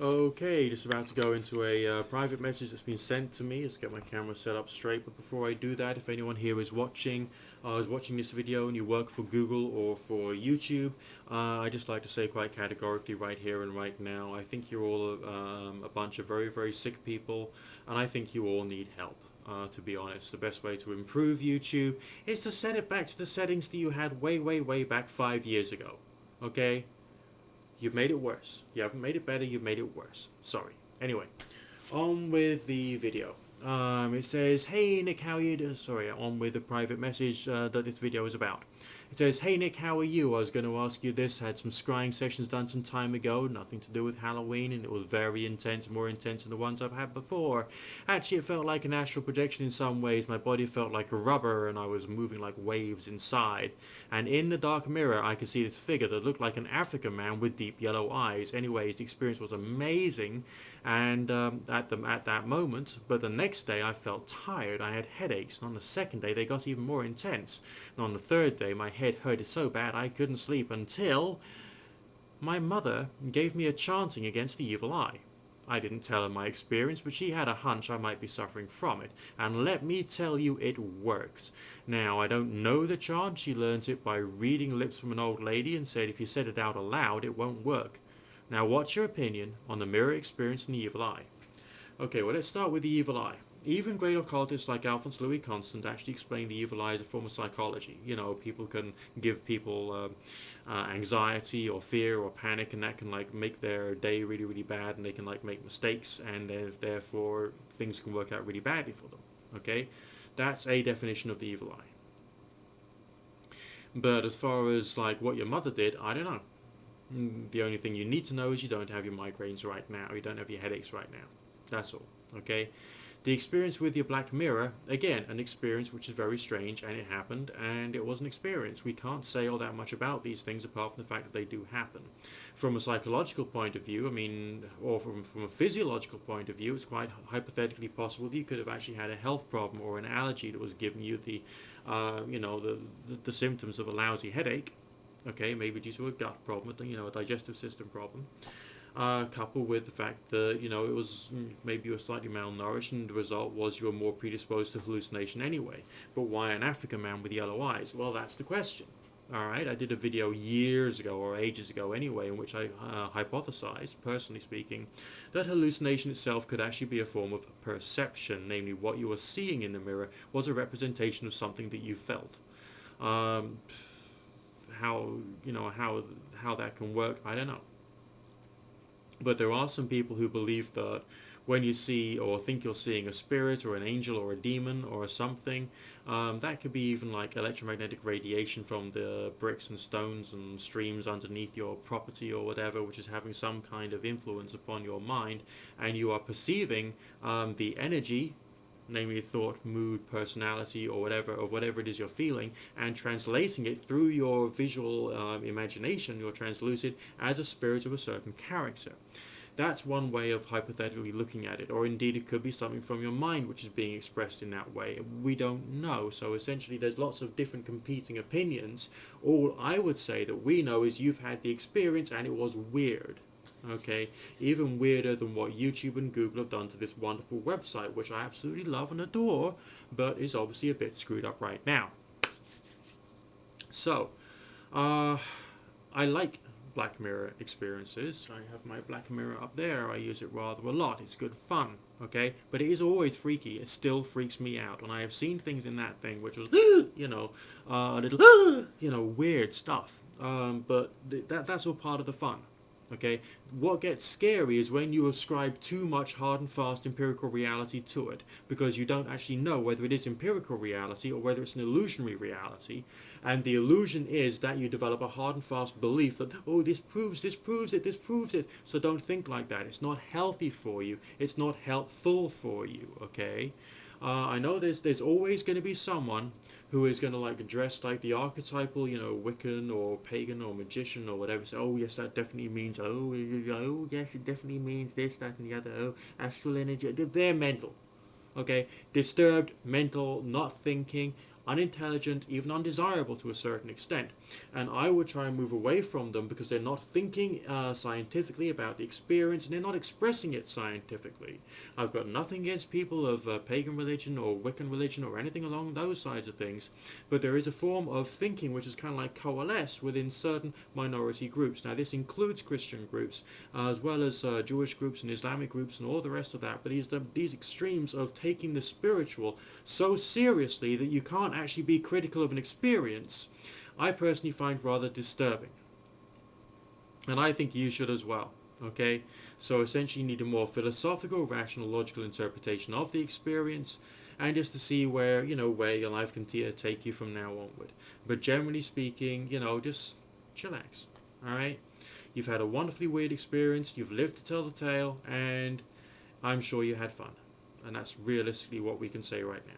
Okay, just about to go into a private message that's been sent to me. Let's get my camera set up straight. But before I do that, if anyone here is watching this video and you work for Google or for YouTube, I just like to say quite categorically right here and right now, I think you're all a bunch of very, very sick people, and I think you all need help. To be honest, the best way to improve YouTube is to set it back to the settings that you had way, way, way back 5 years ago. Okay? You've made it worse. You haven't made it better, you've made it worse. Sorry. Anyway, on with the video. It says, "Hey Nick, how are you?" Sorry, on with the private message that this video is about. It says, "Hey Nick, how are you? I was going to ask you this. I had some scrying sessions done some time ago, nothing to do with Halloween, and it was very intense, more intense than the ones I've had before. Actually, it felt like an astral projection in some ways. My body felt like rubber, and I was moving like waves inside. And in the dark mirror, I could see this figure that looked like an African man with deep yellow eyes. Anyways, the experience was amazing, and at that moment. But the next day, I felt tired. I had headaches, and on the second day, they got even more intense. And on the third day, my head hurted so bad I couldn't sleep until my mother gave me a chanting against the evil eye. I didn't tell her my experience, but she had a hunch I might be suffering from it, and let me tell you, it worked. Now, I don't know the chant. She learned it by reading lips from an old lady and said if you said it out aloud, it won't work. Now, what's your opinion on the mirror experience and the evil eye?" Okay, well, let's start with the evil eye. Even great occultists like Alphonse Louis Constant actually explain the evil eye as a form of psychology. You know, people can give people anxiety or fear or panic, and that can like make their day really, really bad, and they can like make mistakes, and therefore things can work out really badly for them. Okay, that's a definition of the evil eye. But as far as like what your mother did, I don't know. The only thing you need to know is you don't have your migraines right now. You don't have your headaches right now. That's all. Okay? The experience with your black mirror, again, an experience which is very strange, and it happened, and it was an experience. We can't say all that much about these things apart from the fact that they do happen. From a psychological point of view, I mean, or from a physiological point of view, it's quite hypothetically possible that you could have actually had a health problem or an allergy that was giving you the symptoms of a lousy headache. Okay, maybe due to a gut problem, a digestive system problem, coupled with the fact that it was maybe you were slightly malnourished, and the result was you were more predisposed to hallucination anyway. But why an African man with yellow eyes? Well, that's the question. All right, I did a video years ago or ages ago anyway, in which I hypothesized, personally speaking, that hallucination itself could actually be a form of perception, namely what you were seeing in the mirror was a representation of something that you felt. Um, how how that can work, I don't know. But there are some people who believe that when you see or think you're seeing a spirit or an angel or a demon or something, that could be even like electromagnetic radiation from the bricks and stones and streams underneath your property or whatever, which is having some kind of influence upon your mind, and you are perceiving the energy, namely thought, mood, personality, or whatever of whatever it is you're feeling, and translating it through your visual imagination, your translucid, as a spirit of a certain character. That's one way of hypothetically looking at it, or indeed it could be something from your mind which is being expressed in that way. We don't know. So essentially, there's lots of different competing opinions. All I would say that we know is you've had the experience and it was weird. Okay, even weirder than what YouTube and Google have done to this wonderful website, which I absolutely love and adore, but is obviously a bit screwed up right now. So, I like Black Mirror experiences. I have my Black Mirror up there. I use it rather a lot. It's good fun, okay? But it is always freaky. It still freaks me out. And I have seen things in that thing which was, a little, weird stuff. But that's all part of the fun. Okay, what gets scary is when you ascribe too much hard and fast empirical reality to it, because you don't actually know whether it is empirical reality or whether it's an illusionary reality, and the illusion is that you develop a hard and fast belief that, oh, this proves it. So don't think like that. It's not healthy for you. It's not helpful for you. Okay. I know there's always going to be someone who is going to like dress like the archetypal, Wiccan or pagan or magician or whatever. Say, oh yes, that definitely means, oh yes, it definitely means this, that, and the other. Oh, astral energy. They're mental. Okay, disturbed, mental, not thinking. unintelligent, even undesirable to a certain extent. And I would try and move away from them because they're not thinking scientifically about the experience, and they're not expressing it scientifically. I've got nothing against people of pagan religion or Wiccan religion or anything along those sides of things, but there is a form of thinking which is kind of like coalesce within certain minority groups. Now, this includes Christian groups as well as Jewish groups and Islamic groups and all the rest of that. But these extremes of taking the spiritual so seriously that you can't actually be critical of an experience, I personally find rather disturbing. And I think you should as well. Okay? So essentially, you need a more philosophical, rational, logical interpretation of the experience, and just to see where your life can take you from now onward. But generally speaking, just chillax. All right? You've had a wonderfully weird experience. You've lived to tell the tale, and I'm sure you had fun. And that's realistically what we can say right now.